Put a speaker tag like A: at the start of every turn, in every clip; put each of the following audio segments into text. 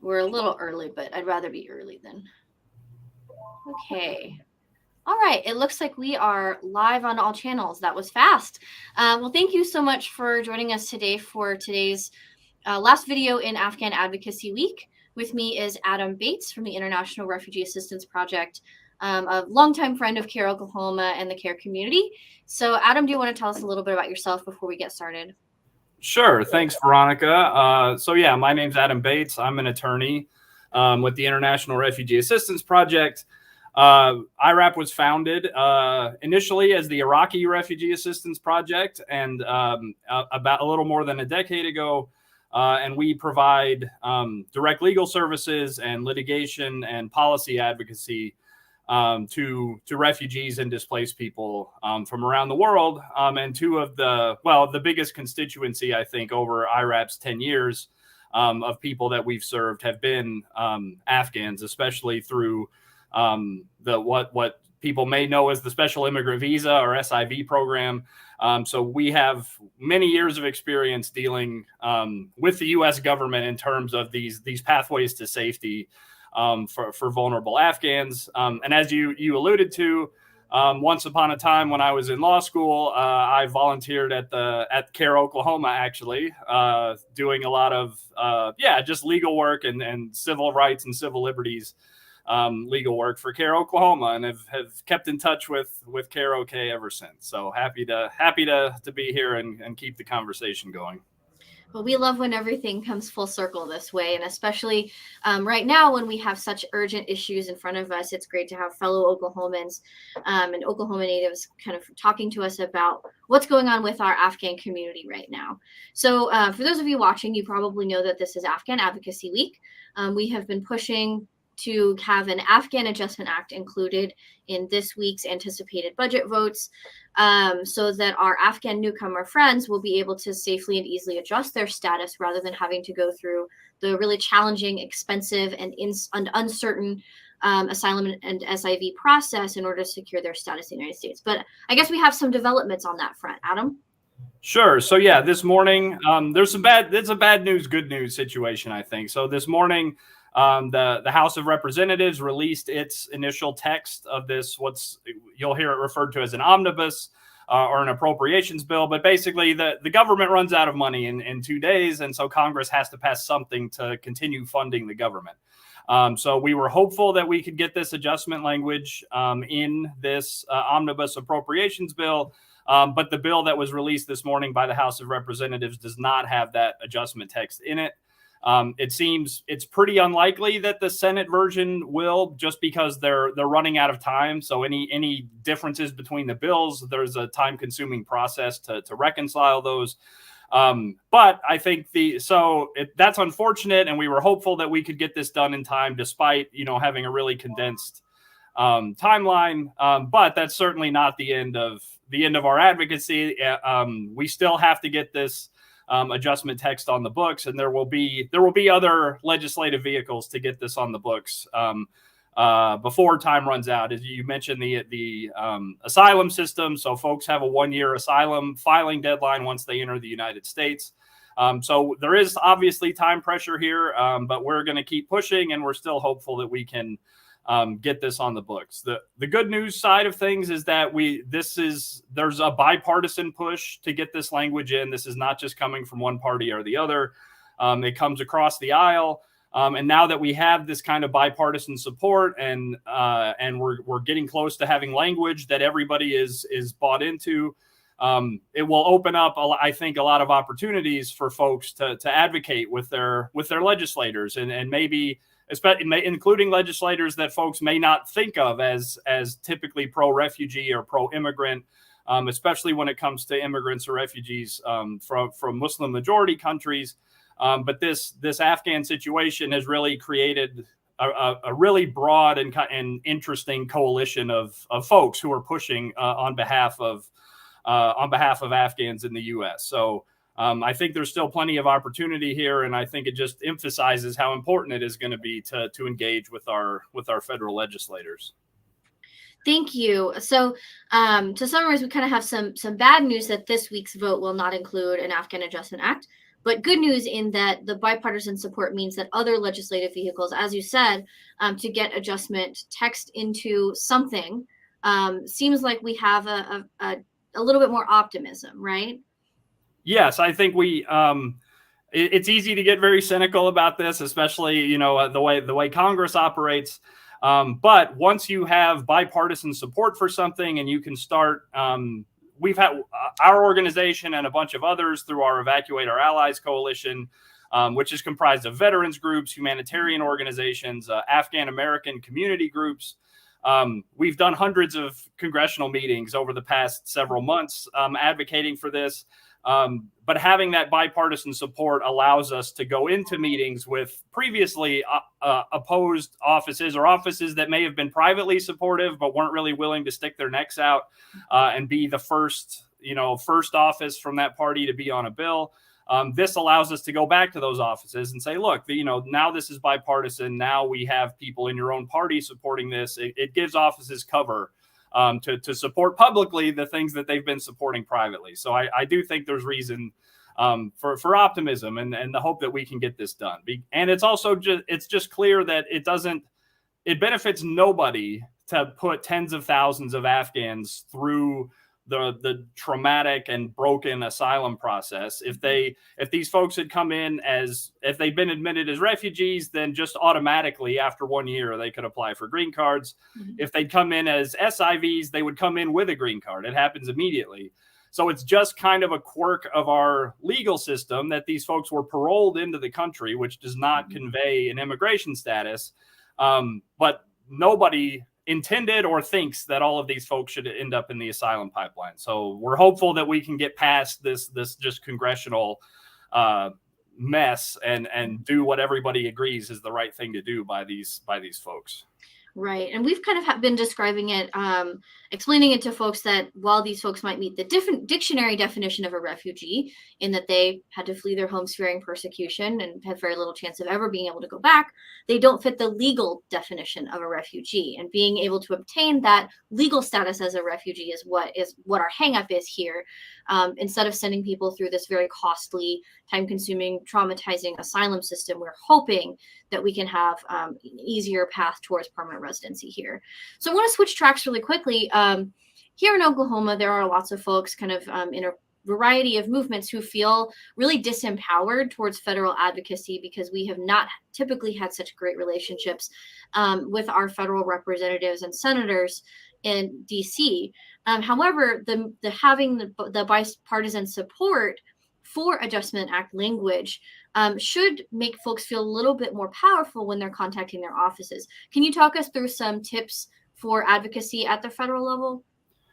A: We're a little early, but I'd rather be early than. Okay. All right. It looks like we are live on all channels. That was fast. Well, thank you so much for joining us today for today's last video in Afghan Advocacy Week. With me is Adam Bates from the International Refugee Assistance Project, a longtime friend of CARE Oklahoma and the CARE community. So, Adam, do you want to tell us a little bit about yourself before we get started?
B: Sure. Thanks, Veronica. Yeah, my name's Adam Bates. I'm an attorney with the International Refugee Assistance Project. IRAP was founded initially as the Iraqi Refugee Assistance Project, and about a little more than a decade ago. And we provide direct legal services and litigation and policy advocacy to refugees and displaced people from around the world. And the biggest constituency, I think, over IRAP's 10 years of people that we've served have been Afghans, especially through what people may know as the Special Immigrant Visa or SIV program. So we have many years of experience dealing with the U.S. government in terms of these pathways to safety for vulnerable Afghans. And as you alluded to, once upon a time when I was in law school, I volunteered at CARE Oklahoma, actually, doing a lot of just legal work and civil rights and civil liberties legal work for CARE Oklahoma, and have kept in touch with CARE OK ever since. So happy to be here and keep the conversation going.
A: Well, we love when everything comes full circle this way, and especially right now when we have such urgent issues in front of us, it's great to have fellow Oklahomans and Oklahoma natives kind of talking to us about what's going on with our Afghan community right now. So for those of you watching, you probably know that this is Afghan Advocacy Week. We have been pushing to have an Afghan Adjustment Act included in this week's anticipated budget votes, so that our Afghan newcomer friends will be able to safely and easily adjust their status rather than having to go through the really challenging, expensive, and uncertain asylum and SIV process in order to secure their status in the United States. But I guess we have some developments on that front. Adam?
B: Sure. So yeah, this morning it's a bad news, good news situation, I think. So this morning, the House of Representatives released its initial text of this, you'll hear it referred to as an omnibus or an appropriations bill. But basically, the government runs out of money in 2 days, and so Congress has to pass something to continue funding the government. So we were hopeful that we could get this adjustment language in this omnibus appropriations bill. But the bill that was released this morning by the House of Representatives does not have that adjustment text in it. It seems it's pretty unlikely that the Senate version will, just because they're running out of time. So any differences between the bills, there's a time-consuming process to reconcile those. But I think that's unfortunate, and we were hopeful that we could get this done in time, despite having a really condensed timeline. But that's certainly not the end of our advocacy. We still have to get this adjustment text on the books, and there will be other legislative vehicles to get this on the books before time runs out. As you mentioned, the asylum system, so folks have a 1-year asylum filing deadline once they enter the United States. So there is obviously time pressure here, but we're going to keep pushing, and we're still hopeful that we can get this on the books. The good news side of things is that there's a bipartisan push to get this language in. This is not just coming from one party or the other. It comes across the aisle. And now that we have this kind of bipartisan support, and we're getting close to having language that everybody is bought into, it will open up, I think, a lot of opportunities for folks to advocate with their legislators, and maybe including legislators that folks may not think of as typically pro-refugee or pro-immigrant, especially when it comes to immigrants or refugees from Muslim majority countries. But this Afghan situation has really created a really broad and interesting coalition of folks who are pushing on behalf of Afghans in the U.S. So I think there's still plenty of opportunity here, and I think it just emphasizes how important it is going to be to engage with our federal legislators.
A: Thank you. So to summarize, we kind of have some bad news that this week's vote will not include an Afghan Adjustment Act. But good news in that the bipartisan support means that other legislative vehicles, as you said, to get adjustment text into something, seems like we have a little bit more optimism, right?
B: Yes, I think it's easy to get very cynical about this, especially the way Congress operates. But once you have bipartisan support for something, and you can start, we've had our organization and a bunch of others through our Evacuate Our Allies coalition, which is comprised of veterans groups, humanitarian organizations, Afghan American community groups. We've done hundreds of congressional meetings over the past several months advocating for this. But having that bipartisan support allows us to go into meetings with previously opposed offices, or offices that may have been privately supportive but weren't really willing to stick their necks out and be the first office from that party to be on a bill. This allows us to go back to those offices and say, look, now this is bipartisan. Now we have people in your own party supporting this. It gives offices cover to support publicly the things that they've been supporting privately. So I do think there's reason for optimism and the hope that we can get this done. And it's also just clear that it benefits nobody to put tens of thousands of Afghans through the traumatic and broken asylum process. If these folks had come in if they'd been admitted as refugees, then just automatically after 1 year, they could apply for green cards. Mm-hmm. If they'd come in as SIVs, they would come in with a green card. It happens immediately. So it's just kind of a quirk of our legal system that these folks were paroled into the country, which does not convey an immigration status. But nobody intended or thinks that all of these folks should end up in the asylum pipeline. So we're hopeful that we can get past this just congressional mess and do what everybody agrees is the right thing to do by these folks.
A: Right. And we've kind of been describing it, explaining it to folks that while these folks might meet the different dictionary definition of a refugee, in that they had to flee their homes fearing persecution and have very little chance of ever being able to go back, they don't fit the legal definition of a refugee. And being able to obtain that legal status as a refugee is what our hangup is here. Instead of sending people through this very costly, time-consuming, traumatizing asylum system, we're hoping that we can have an easier path towards permanent residency here. So I want to switch tracks really quickly. Here in Oklahoma, there are lots of folks kind of in a variety of movements who feel really disempowered towards federal advocacy because we have not typically had such great relationships with our federal representatives and senators in DC. However, having the bipartisan support for Adjustment Act language should make folks feel a little bit more powerful when they're contacting their offices. Can you talk us through some tips for advocacy at the federal level?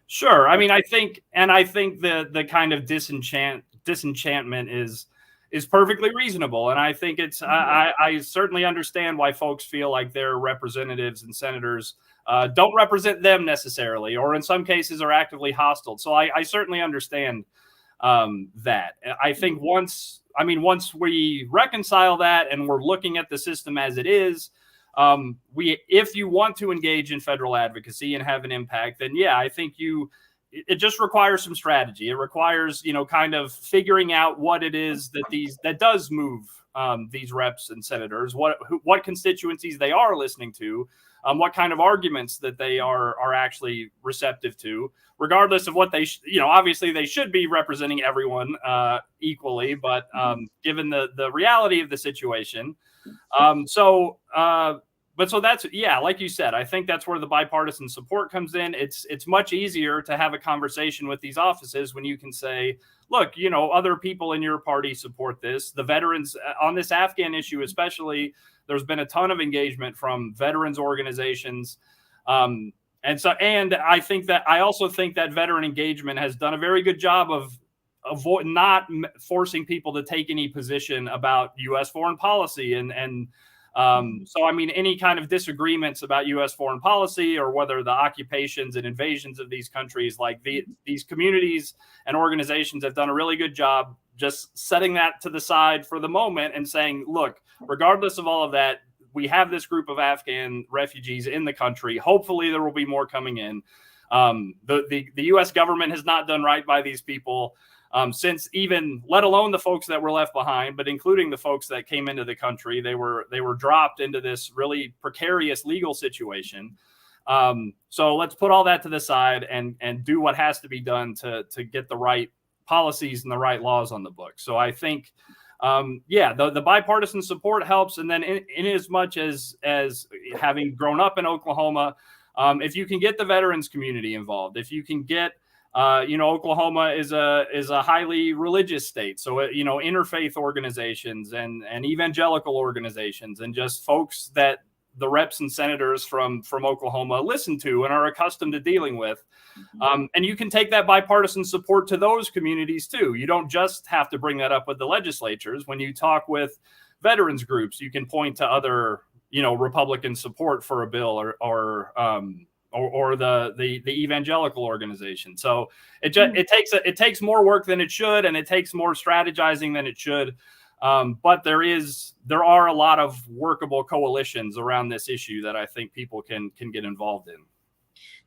B: Sure. I mean, I think the kind of disenchantment is perfectly reasonable. And I think I certainly understand why folks feel like their representatives and senators don't represent them necessarily, or in some cases are actively hostile. So I certainly understand that. I think once we reconcile that and we're looking at the system as it is, if you want to engage in federal advocacy and have an impact, then yeah, I think it just requires some strategy. It requires, kind of figuring out what it is that does move these reps and senators, what constituencies they are listening to, what kind of arguments that they are actually receptive to, regardless of what obviously they should be representing everyone equally, but given the reality of the situation. So that's, yeah, like you said, I think that's where the bipartisan support comes in. It's much easier to have a conversation with these offices when you can say, look, other people in your party support this. The veterans on this Afghan issue, especially, there's been a ton of engagement from veterans organizations. And I also think that veteran engagement has done a very good job of not forcing people to take any position about U.S. foreign policy so, I mean, any kind of disagreements about U.S. foreign policy or whether the occupations and invasions of these countries, like these communities and organizations have done a really good job just setting that to the side for the moment and saying, look, regardless of all of that, we have this group of Afghan refugees in the country. Hopefully there will be more coming in. The U.S. government has not done right by these people. since even, let alone the folks that were left behind, but including the folks that came into the country, they were dropped into this really precarious legal situation. So let's put all that to the side and do what has to be done to get the right policies and the right laws on the books. So I think, the bipartisan support helps. And then in as much as having grown up in Oklahoma, if you can get the veterans community involved, if you can get, Oklahoma is a highly religious state. So, interfaith organizations and evangelical organizations and just folks that the reps and senators from Oklahoma listen to and are accustomed to dealing with. And you can take that bipartisan support to those communities too. You don't just have to bring that up with the legislatures. When you talk with veterans groups, you can point to other, Republican support for a bill or the evangelical organization. So it takes more work than it should, and it takes more strategizing than it should. But there are a lot of workable coalitions around this issue that I think people can get involved in.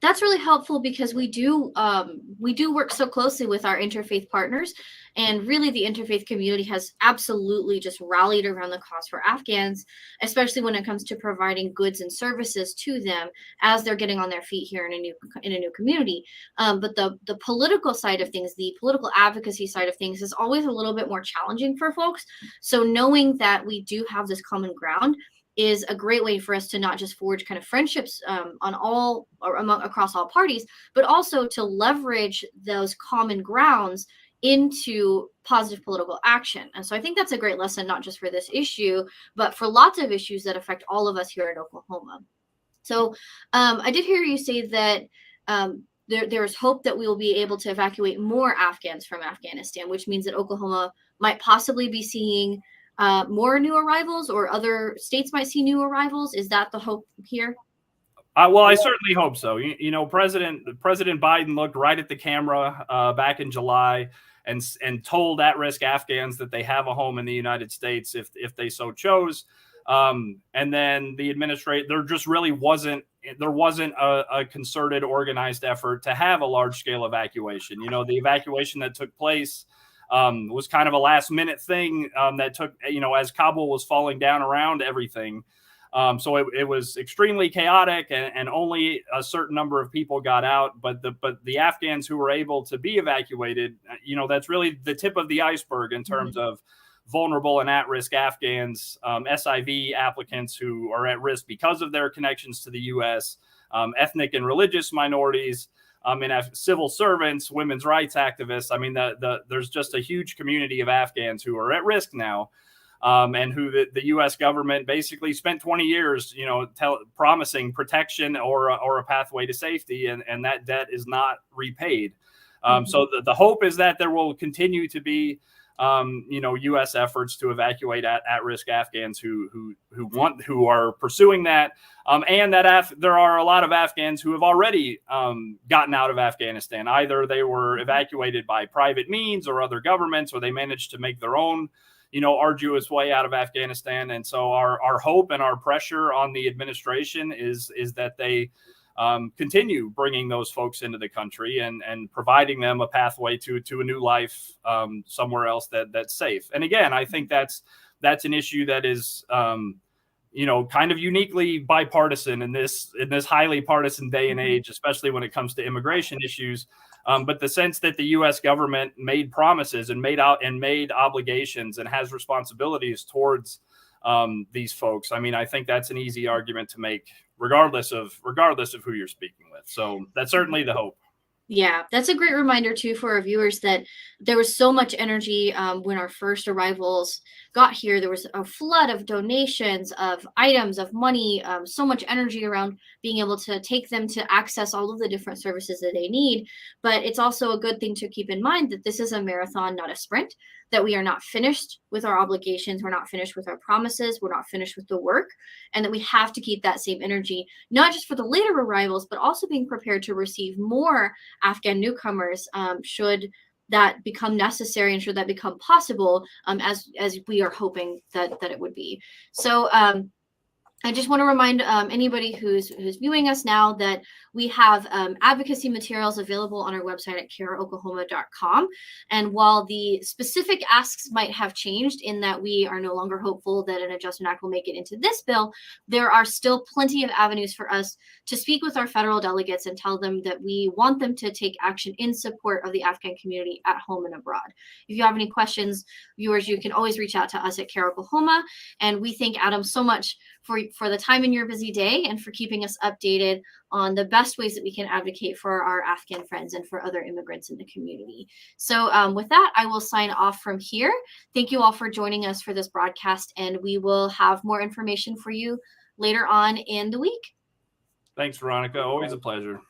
A: That's really helpful because we do work so closely with our interfaith partners, and really the interfaith community has absolutely just rallied around the cause for Afghans, especially when it comes to providing goods and services to them as they're getting on their feet here in a new community. But the political side of things, the political advocacy side of things, is always a little bit more challenging for folks. So knowing that we do have this common ground is a great way for us to not just forge kind of friendships across all parties, but also to leverage those common grounds into positive political action. And so I think that's a great lesson, not just for this issue, but for lots of issues that affect all of us here in Oklahoma. So I did hear you say that there is hope that we will be able to evacuate more Afghans from Afghanistan, which means that Oklahoma might possibly be seeing more new arrivals, or other states might see new arrivals. Is that the hope here?
B: Well, I certainly hope so. President Biden looked right at the camera back in July and told at-risk Afghans that they have a home in the United States if they so chose. And then there just really wasn't a concerted, organized effort to have a large-scale evacuation. The evacuation that took place was kind of a last minute thing that took, as Kabul was falling down around everything. So it was extremely chaotic, and only a certain number of people got out. But the Afghans who were able to be evacuated, that's really the tip of the iceberg in terms of vulnerable and at-risk Afghans, SIV applicants who are at risk because of their connections to the U.S., ethnic and religious minorities, civil servants, women's rights activists. I mean, there's just a huge community of Afghans who are at risk now, and who the U.S. government basically spent 20 years, promising protection or a pathway to safety, and that debt is not repaid. So the hope is that there will continue to be, U.S. efforts to evacuate at-risk Afghans who are pursuing that, and that there are a lot of Afghans who have already gotten out of Afghanistan. Either they were evacuated by private means or other governments, or they managed to make their own, arduous way out of Afghanistan. And so our hope and our pressure on the administration is that they continue bringing those folks into the country and providing them a pathway to a new life somewhere else that's safe. And again, I think that's an issue that is, kind of uniquely bipartisan in this highly partisan day and age, especially when it comes to immigration issues. But the sense that the U.S. government made promises and made obligations and has responsibilities towards these folks. I mean, I think that's an easy argument to make, regardless of who you're speaking with. So that's certainly the hope.
A: Yeah, that's a great reminder too for our viewers that there was so much energy when our first arrivals got here. There was a flood of donations, of items, of money, so much energy around being able to take them to access all of the different services that they need. But it's also a good thing to keep in mind that this is a marathon, not a sprint, that we are not finished with our obligations. We're not finished with our promises. We're not finished with the work, and that we have to keep that same energy, not just for the later arrivals, but also being prepared to receive more Afghan newcomers should that become necessary and should that become possible, as we are hoping that it would be. So I just want to remind anybody who's viewing us now that we have advocacy materials available on our website at careoklahoma.com. And while the specific asks might have changed in that we are no longer hopeful that an adjustment act will make it into this bill, there are still plenty of avenues for us to speak with our federal delegates and tell them that we want them to take action in support of the Afghan community at home and abroad. If you have any questions, viewers, you can always reach out to us at Care Oklahoma. And we thank Adam so much for the time in your busy day and for keeping us updated on the best ways that we can advocate for our Afghan friends and for other immigrants in the community. So with that, I will sign off from here. Thank you all for joining us for this broadcast, and we will have more information for you later on in the week.
B: Thanks, Veronica. Always a pleasure.